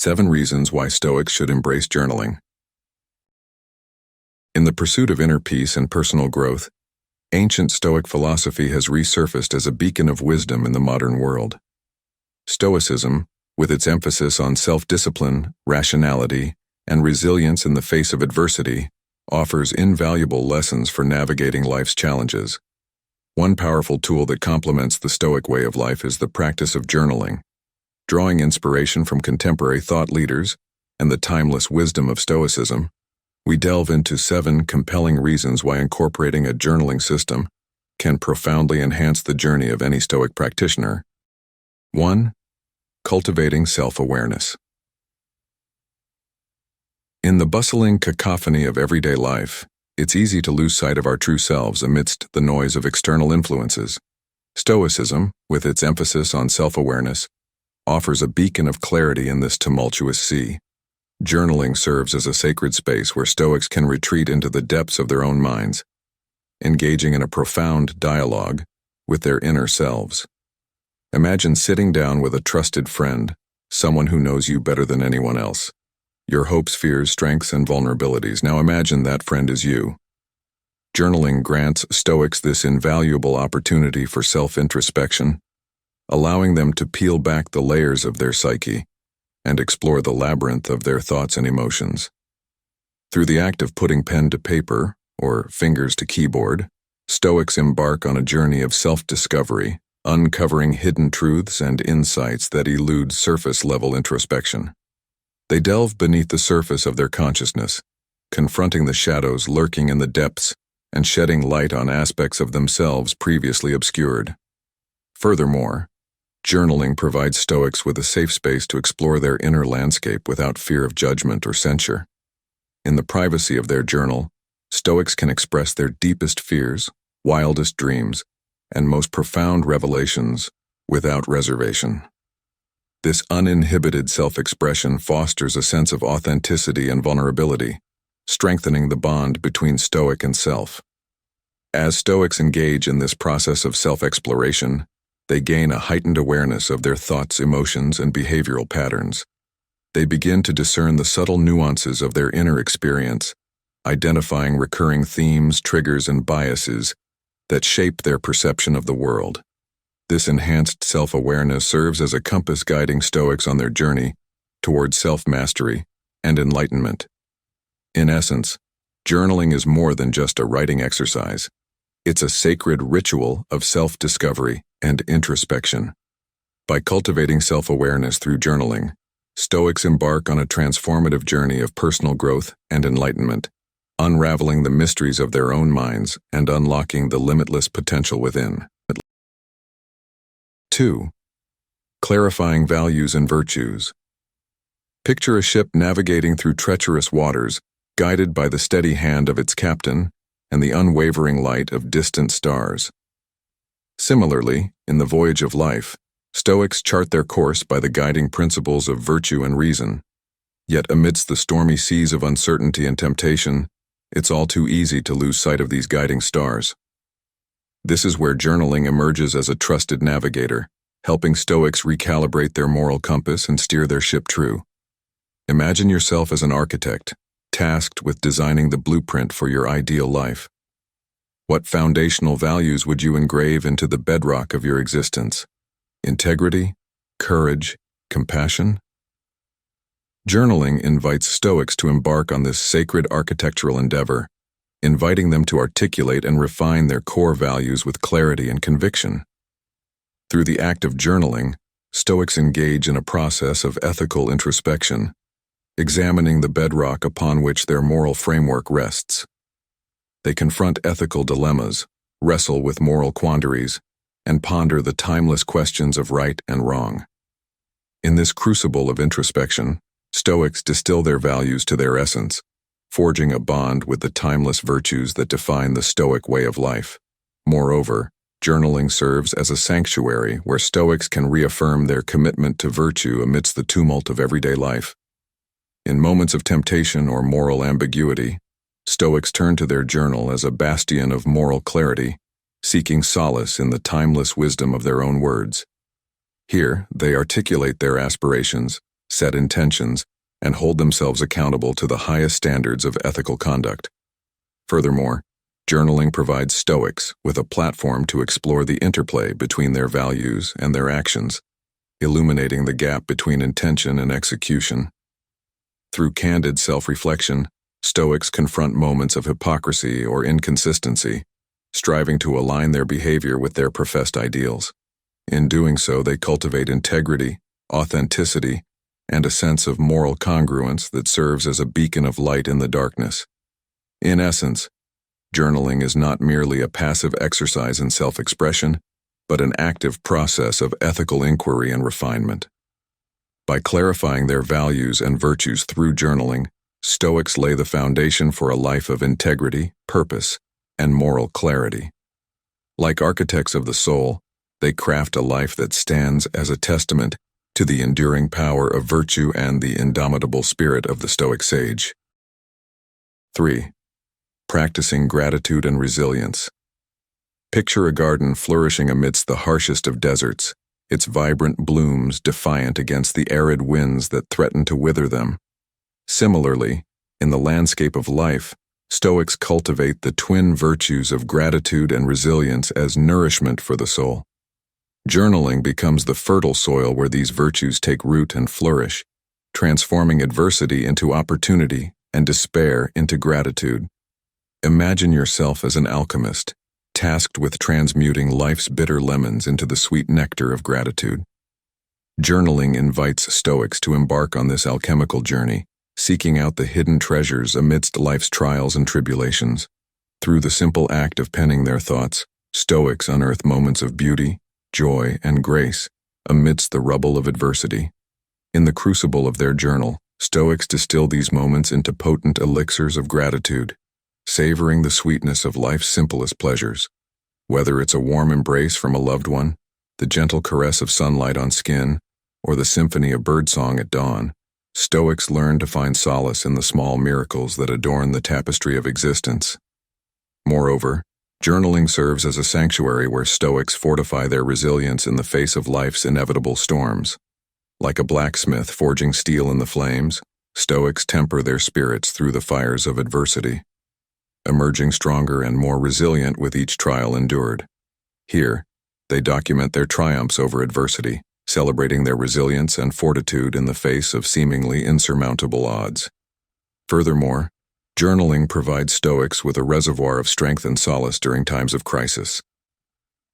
7 Reasons Why Stoics Should Embrace Journaling. In the pursuit of inner peace and personal growth, ancient Stoic philosophy has resurfaced as a beacon of wisdom in the modern world. Stoicism, with its emphasis on self-discipline, rationality, and resilience in the face of adversity, offers invaluable lessons for navigating life's challenges. One powerful tool that complements the Stoic way of life is the practice of journaling. Drawing inspiration from contemporary thought leaders and the timeless wisdom of Stoicism, we delve into 7 compelling reasons why incorporating a journaling system can profoundly enhance the journey of any Stoic practitioner. 1. Cultivating self-awareness. In the bustling cacophony of everyday life, it's easy to lose sight of our true selves amidst the noise of external influences. Stoicism, with its emphasis on self-awareness, offers a beacon of clarity in this tumultuous sea. Journaling serves as a sacred space where Stoics can retreat into the depths of their own minds, engaging in a profound dialogue with their inner selves. Imagine sitting down with a trusted friend, someone who knows you better than anyone else. Your hopes, fears, strengths, and vulnerabilities. Now imagine that friend is you. Journaling grants Stoics this invaluable opportunity for self-introspection, allowing them to peel back the layers of their psyche and explore the labyrinth of their thoughts and emotions. Through the act of putting pen to paper, or fingers to keyboard, Stoics embark on a journey of self-discovery, uncovering hidden truths and insights that elude surface-level introspection. They delve beneath the surface of their consciousness, confronting the shadows lurking in the depths and shedding light on aspects of themselves previously obscured. Furthermore, journaling provides Stoics with a safe space to explore their inner landscape without fear of judgment or censure. In the privacy of their journal, Stoics can express their deepest fears, wildest dreams, and most profound revelations without reservation. This uninhibited self-expression fosters a sense of authenticity and vulnerability, strengthening the bond between Stoic and self. As Stoics engage in this process of self-exploration, they gain a heightened awareness of their thoughts, emotions, and behavioral patterns. They begin to discern the subtle nuances of their inner experience, identifying recurring themes, triggers, and biases that shape their perception of the world. This enhanced self-awareness serves as a compass guiding Stoics on their journey towards self-mastery and enlightenment. In essence, journaling is more than just a writing exercise. It's a sacred ritual of self-discovery and introspection. By cultivating self-awareness through journaling, Stoics embark on a transformative journey of personal growth and enlightenment, unraveling the mysteries of their own minds and unlocking the limitless potential within. 2. Clarifying values and virtues. Picture a ship navigating through treacherous waters, guided by the steady hand of its captain and the unwavering light of distant stars. Similarly, in the voyage of life, Stoics chart their course by the guiding principles of virtue and reason. Yet amidst the stormy seas of uncertainty and temptation, it's all too easy to lose sight of these guiding stars. This is where journaling emerges as a trusted navigator, helping Stoics recalibrate their moral compass and steer their ship true. Imagine yourself as an architect, tasked with designing the blueprint for your ideal life. What foundational values would you engrave into the bedrock of your existence? Integrity, courage, compassion? Journaling invites Stoics to embark on this sacred architectural endeavor, inviting them to articulate and refine their core values with clarity and conviction. Through the act of journaling, Stoics engage in a process of ethical introspection, examining the bedrock upon which their moral framework rests. They confront ethical dilemmas, wrestle with moral quandaries, and ponder the timeless questions of right and wrong. In this crucible of introspection, Stoics distill their values to their essence, forging a bond with the timeless virtues that define the Stoic way of life. Moreover, journaling serves as a sanctuary where Stoics can reaffirm their commitment to virtue amidst the tumult of everyday life. In moments of temptation or moral ambiguity, Stoics turn to their journal as a bastion of moral clarity, seeking solace in the timeless wisdom of their own words. Here, they articulate their aspirations, set intentions, and hold themselves accountable to the highest standards of ethical conduct. Furthermore, journaling provides Stoics with a platform to explore the interplay between their values and their actions, illuminating the gap between intention and execution. Through candid self-reflection, Stoics confront moments of hypocrisy or inconsistency, striving to align their behavior with their professed ideals. In doing so, they cultivate integrity, authenticity, and a sense of moral congruence that serves as a beacon of light in the darkness. In essence, journaling is not merely a passive exercise in self-expression, but an active process of ethical inquiry and refinement. By clarifying their values and virtues through journaling, Stoics lay the foundation for a life of integrity, purpose, and moral clarity. Like architects of the soul, they craft a life that stands as a testament to the enduring power of virtue and the indomitable spirit of the Stoic sage. 3. Practicing gratitude and resilience. Picture a garden flourishing amidst the harshest of deserts, its vibrant blooms defiant against the arid winds that threaten to wither them. Similarly, in the landscape of life, Stoics cultivate the twin virtues of gratitude and resilience as nourishment for the soul. Journaling becomes the fertile soil where these virtues take root and flourish, transforming adversity into opportunity and despair into gratitude. Imagine yourself as an alchemist, tasked with transmuting life's bitter lemons into the sweet nectar of gratitude. Journaling invites Stoics to embark on this alchemical journey, seeking out the hidden treasures amidst life's trials and tribulations. Through the simple act of penning their thoughts, Stoics unearth moments of beauty, joy, and grace amidst the rubble of adversity. In the crucible of their journal, Stoics distill these moments into potent elixirs of gratitude, savoring the sweetness of life's simplest pleasures. Whether it's a warm embrace from a loved one, the gentle caress of sunlight on skin, or the symphony of birdsong at dawn, Stoics learn to find solace in the small miracles that adorn the tapestry of existence. Moreover, journaling serves as a sanctuary where Stoics fortify their resilience in the face of life's inevitable storms. Like a blacksmith forging steel in the flames, Stoics temper their spirits through the fires of adversity, emerging stronger and more resilient with each trial endured. Here, they document their triumphs over adversity, celebrating their resilience and fortitude in the face of seemingly insurmountable odds. Furthermore, journaling provides Stoics with a reservoir of strength and solace during times of crisis.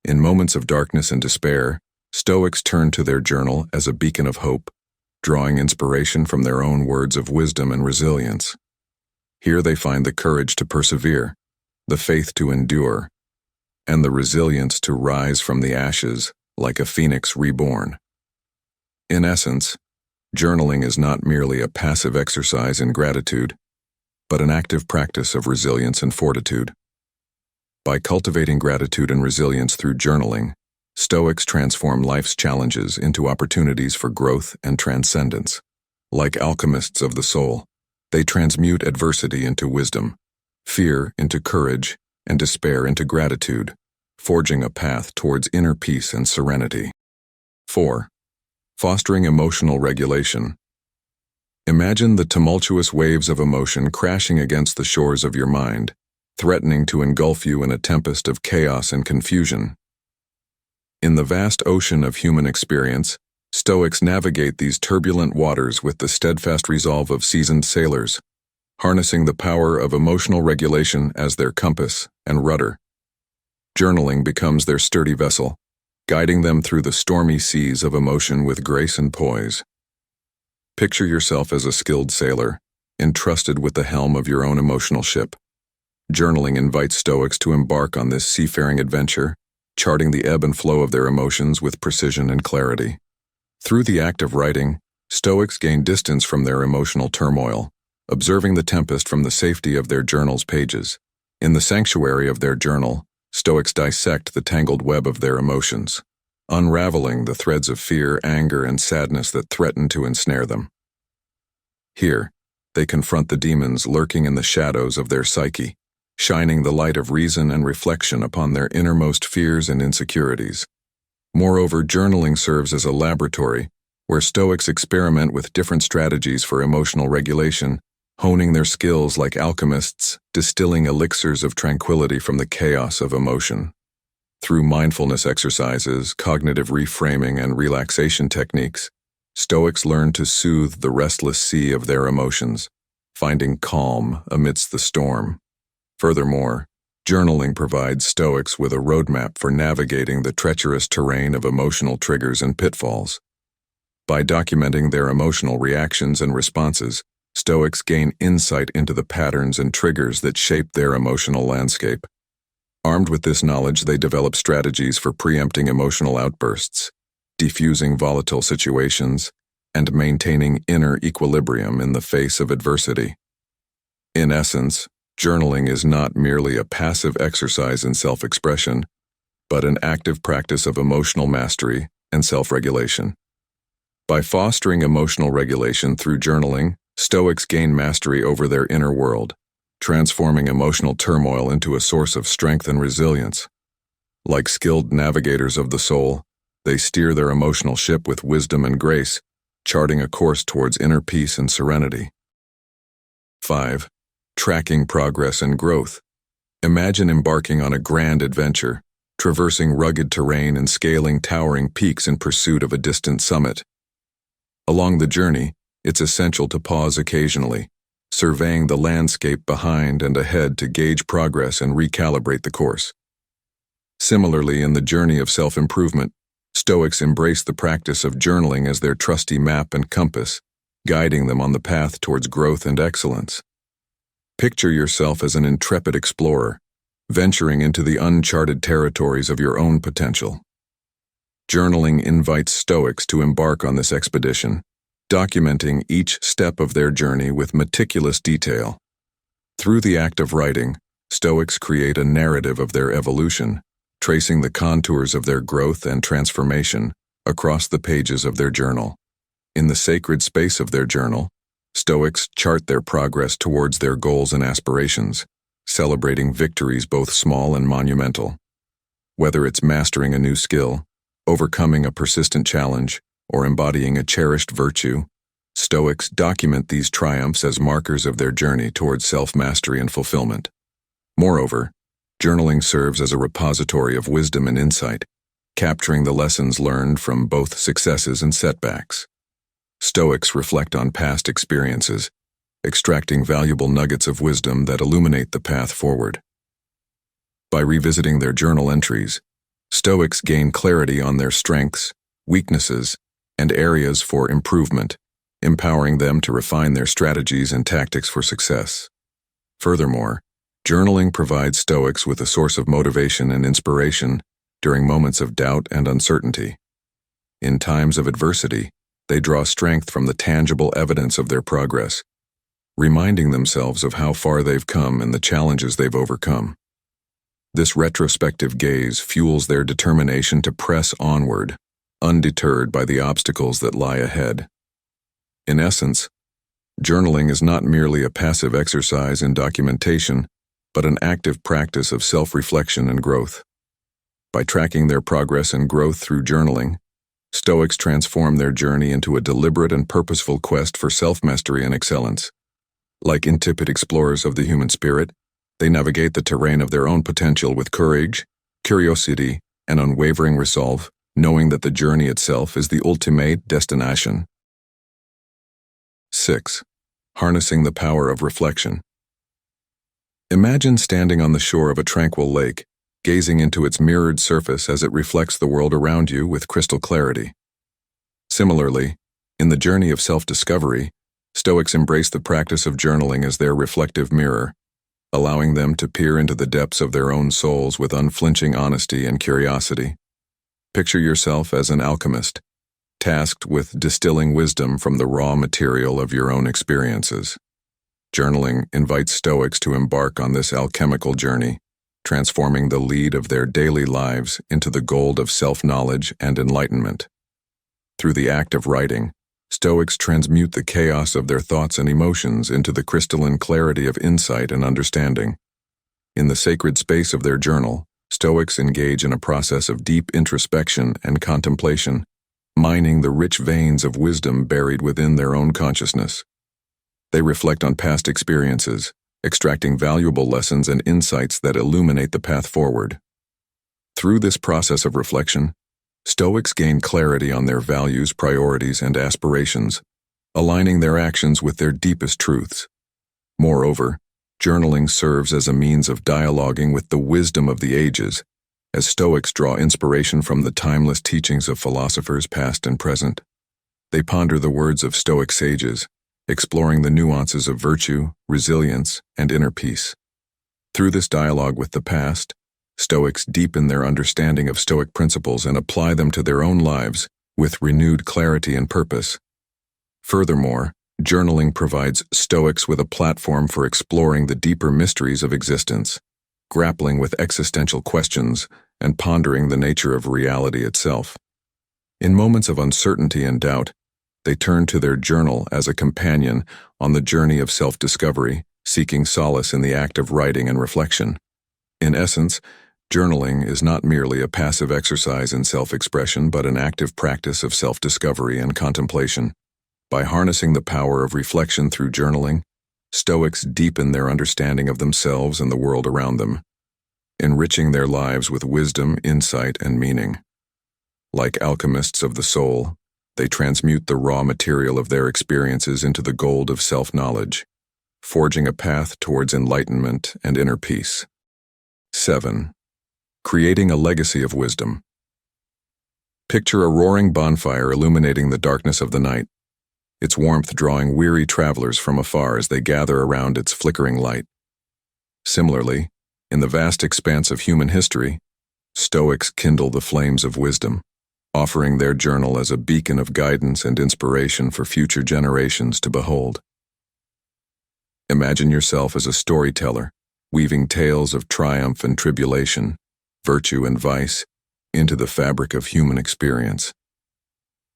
In moments of darkness and despair, Stoics turn to their journal as a beacon of hope, drawing inspiration from their own words of wisdom and resilience. Here they find the courage to persevere, the faith to endure, and the resilience to rise from the ashes like a phoenix reborn. In essence, journaling is not merely a passive exercise in gratitude, but an active practice of resilience and fortitude. By cultivating gratitude and resilience through journaling, Stoics transform life's challenges into opportunities for growth and transcendence. Like alchemists of the soul, they transmute adversity into wisdom, fear into courage, and despair into gratitude, forging a path towards inner peace and serenity. 4. Fostering emotional regulation. Imagine the tumultuous waves of emotion crashing against the shores of your mind, threatening to engulf you in a tempest of chaos and confusion. In the vast ocean of human experience, Stoics navigate these turbulent waters with the steadfast resolve of seasoned sailors, harnessing the power of emotional regulation as their compass and rudder. Journaling becomes their sturdy vessel, guiding them through the stormy seas of emotion with grace and poise. Picture yourself as a skilled sailor, entrusted with the helm of your own emotional ship. Journaling invites Stoics to embark on this seafaring adventure, charting the ebb and flow of their emotions with precision and clarity. Through the act of writing, Stoics gain distance from their emotional turmoil, observing the tempest from the safety of their journal's pages. In the sanctuary of their journal, Stoics dissect the tangled web of their emotions, unraveling the threads of fear, anger, and sadness that threaten to ensnare them. Here, they confront the demons lurking in the shadows of their psyche, shining the light of reason and reflection upon their innermost fears and insecurities. Moreover, journaling serves as a laboratory where Stoics experiment with different strategies for emotional regulation, honing their skills like alchemists, distilling elixirs of tranquility from the chaos of emotion. Through mindfulness exercises, cognitive reframing, and relaxation techniques, Stoics learn to soothe the restless sea of their emotions, finding calm amidst the storm. Furthermore, journaling provides Stoics with a roadmap for navigating the treacherous terrain of emotional triggers and pitfalls. By documenting their emotional reactions and responses, Stoics gain insight into the patterns and triggers that shape their emotional landscape. Armed with this knowledge, they develop strategies for preempting emotional outbursts, diffusing volatile situations, and maintaining inner equilibrium in the face of adversity. In essence, journaling is not merely a passive exercise in self-expression, but an active practice of emotional mastery and self-regulation. By fostering emotional regulation through journaling, Stoics gain mastery over their inner world, transforming emotional turmoil into a source of strength and resilience. Like skilled navigators of the soul, they steer their emotional ship with wisdom and grace, charting a course towards inner peace and serenity. 5. Tracking progress and growth. Imagine embarking on a grand adventure, traversing rugged terrain and scaling towering peaks in pursuit of a distant summit. Along the journey, it's essential to pause occasionally, surveying the landscape behind and ahead to gauge progress and recalibrate the course. Similarly, in the journey of self-improvement, Stoics embrace the practice of journaling as their trusty map and compass, guiding them on the path towards growth and excellence. Picture yourself as an intrepid explorer, venturing into the uncharted territories of your own potential. Journaling invites Stoics to embark on this expedition, documenting each step of their journey with meticulous detail. Through the act of writing, Stoics create a narrative of their evolution, tracing the contours of their growth and transformation across the pages of their journal. In the sacred space of their journal, Stoics chart their progress towards their goals and aspirations, celebrating victories both small and monumental. Whether it's mastering a new skill, overcoming a persistent challenge, or embodying a cherished virtue, Stoics document these triumphs as markers of their journey towards self-mastery and fulfillment. Moreover, journaling serves as a repository of wisdom and insight, capturing the lessons learned from both successes and setbacks. Stoics reflect on past experiences, extracting valuable nuggets of wisdom that illuminate the path forward. By revisiting their journal entries, Stoics gain clarity on their strengths, weaknesses, and areas for improvement, empowering them to refine their strategies and tactics for success. Furthermore, journaling provides Stoics with a source of motivation and inspiration during moments of doubt and uncertainty. In times of adversity, they draw strength from the tangible evidence of their progress, reminding themselves of how far they've come and the challenges they've overcome. This retrospective gaze fuels their determination to press onward, undeterred by the obstacles that lie ahead. In essence, journaling is not merely a passive exercise in documentation, but an active practice of self-reflection and growth. By tracking their progress and growth through journaling, Stoics transform their journey into a deliberate and purposeful quest for self-mastery and excellence. Like intrepid explorers of the human spirit, they navigate the terrain of their own potential with courage, curiosity, and unwavering resolve, knowing that the journey itself is the ultimate destination. 6. Harnessing the power of reflection. Imagine standing on the shore of a tranquil lake, gazing into its mirrored surface as it reflects the world around you with crystal clarity. Similarly, in the journey of self-discovery, Stoics embrace the practice of journaling as their reflective mirror, allowing them to peer into the depths of their own souls with unflinching honesty and curiosity. Picture yourself as an alchemist, tasked with distilling wisdom from the raw material of your own experiences. Journaling invites Stoics to embark on this alchemical journey, transforming the lead of their daily lives into the gold of self-knowledge and enlightenment. Through the act of writing, Stoics transmute the chaos of their thoughts and emotions into the crystalline clarity of insight and understanding. In the sacred space of their journal, Stoics engage in a process of deep introspection and contemplation, mining the rich veins of wisdom buried within their own consciousness. They reflect on past experiences, extracting valuable lessons and insights that illuminate the path forward. Through this process of reflection, Stoics gain clarity on their values, priorities, and aspirations, aligning their actions with their deepest truths. Moreover, journaling serves as a means of dialoguing with the wisdom of the ages, as Stoics draw inspiration from the timeless teachings of philosophers past and present. They ponder the words of Stoic sages, exploring the nuances of virtue, resilience, and inner peace. Through this dialogue with the past, Stoics deepen their understanding of Stoic principles and apply them to their own lives with renewed clarity and purpose. Furthermore, journaling provides Stoics with a platform for exploring the deeper mysteries of existence, grappling with existential questions, and pondering the nature of reality itself. In moments of uncertainty and doubt, they turn to their journal as a companion on the journey of self-discovery, seeking solace in the act of writing and reflection. In essence, journaling is not merely a passive exercise in self-expression, but an active practice of self-discovery and contemplation. By harnessing the power of reflection through journaling, Stoics deepen their understanding of themselves and the world around them, enriching their lives with wisdom, insight, and meaning. Like alchemists of the soul, they transmute the raw material of their experiences into the gold of self-knowledge, forging a path towards enlightenment and inner peace. 7. Creating a legacy of wisdom. Picture a roaring bonfire illuminating the darkness of the night, its warmth drawing weary travelers from afar as they gather around its flickering light. Similarly, in the vast expanse of human history, Stoics kindle the flames of wisdom, offering their journal as a beacon of guidance and inspiration for future generations to behold. Imagine yourself as a storyteller, weaving tales of triumph and tribulation, virtue and vice, into the fabric of human experience.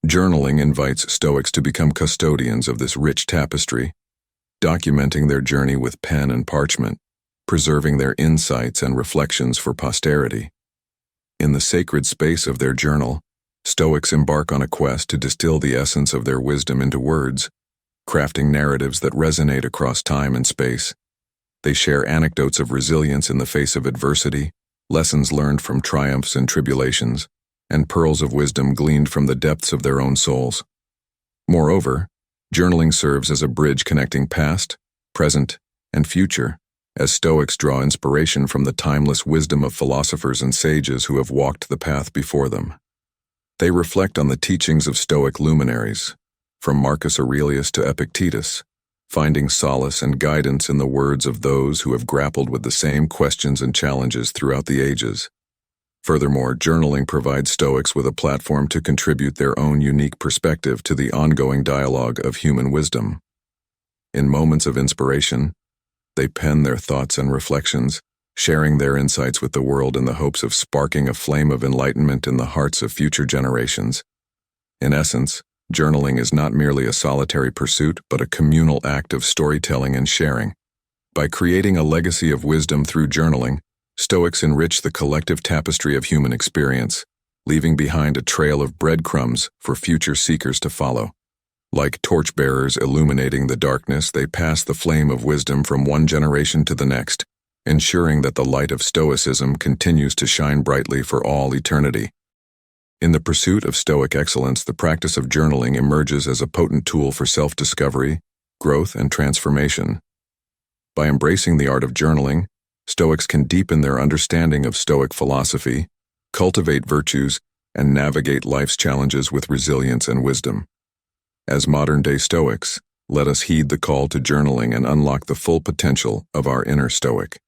Journaling invites Stoics to become custodians of this rich tapestry, documenting their journey with pen and parchment, preserving their insights and reflections for posterity. In the sacred space of their journal, Stoics embark on a quest to distill the essence of their wisdom into words, crafting narratives that resonate across time and space. They share anecdotes of resilience in the face of adversity, lessons learned from triumphs and tribulations, and pearls of wisdom gleaned from the depths of their own souls. Moreover, journaling serves as a bridge connecting past, present, and future, as Stoics draw inspiration from the timeless wisdom of philosophers and sages who have walked the path before them. They reflect on the teachings of Stoic luminaries, from Marcus Aurelius to Epictetus, finding solace and guidance in the words of those who have grappled with the same questions and challenges throughout the ages. Furthermore, journaling provides Stoics with a platform to contribute their own unique perspective to the ongoing dialogue of human wisdom. In moments of inspiration, they pen their thoughts and reflections, sharing their insights with the world in the hopes of sparking a flame of enlightenment in the hearts of future generations. In essence, journaling is not merely a solitary pursuit, but a communal act of storytelling and sharing. By creating a legacy of wisdom through journaling, Stoics enrich the collective tapestry of human experience, leaving behind a trail of breadcrumbs for future seekers to follow. Like torchbearers illuminating the darkness, they pass the flame of wisdom from one generation to the next, ensuring that the light of Stoicism continues to shine brightly for all eternity. In the pursuit of Stoic excellence, the practice of journaling emerges as a potent tool for self-discovery, growth, and transformation. By embracing the art of journaling, Stoics can deepen their understanding of Stoic philosophy, cultivate virtues, and navigate life's challenges with resilience and wisdom. As modern-day Stoics, let us heed the call to journaling and unlock the full potential of our inner Stoic.